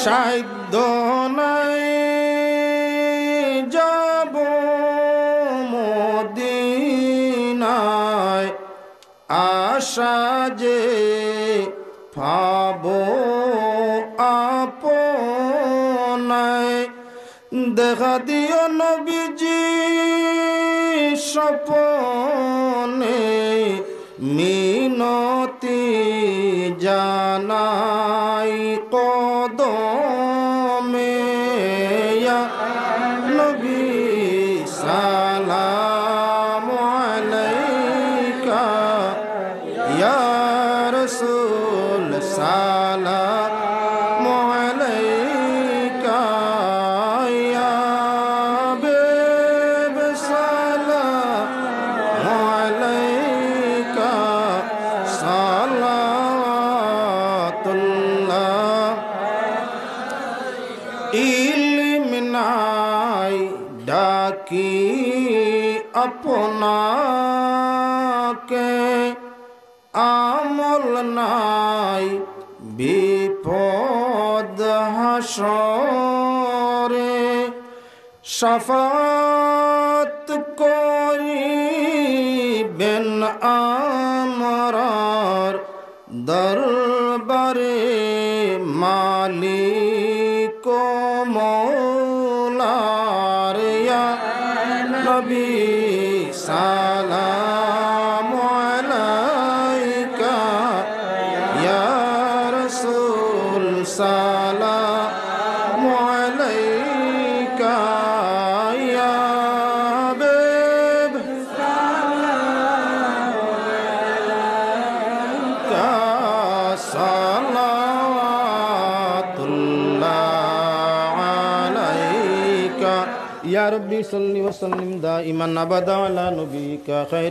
সাধ্য নাই যাব মদিনায়, আশা যে পাবো আপনায়। দেখা দিও নবীজি স্বপনে, মিনতি জানাই কদমে। ইয়া নবী সালাম আলাইকা, ইয়া রাসূল সালাম আলাইকা, ইয়া হাবিব সালাম আলাইকা, সালাতুল্লাহ। ইলম নাই ডাকি আপনাকে, আমল নাই বিপদ হাসরে। শাফাত করিবেন আমরার দরবারে, মালিক মৌলার। ইয়া নবী সালাম আলাইকা, ইয়া রাসূল সালাম আলাইকা, ইয়া হাবিব সালাম আলাইকা, সালাতুল্লাহ আলাইকা। ইয়া রাব্বি সাল্লি ওয়া সাল্লিম দাইমান আবাদা আলা নবিকা খায়র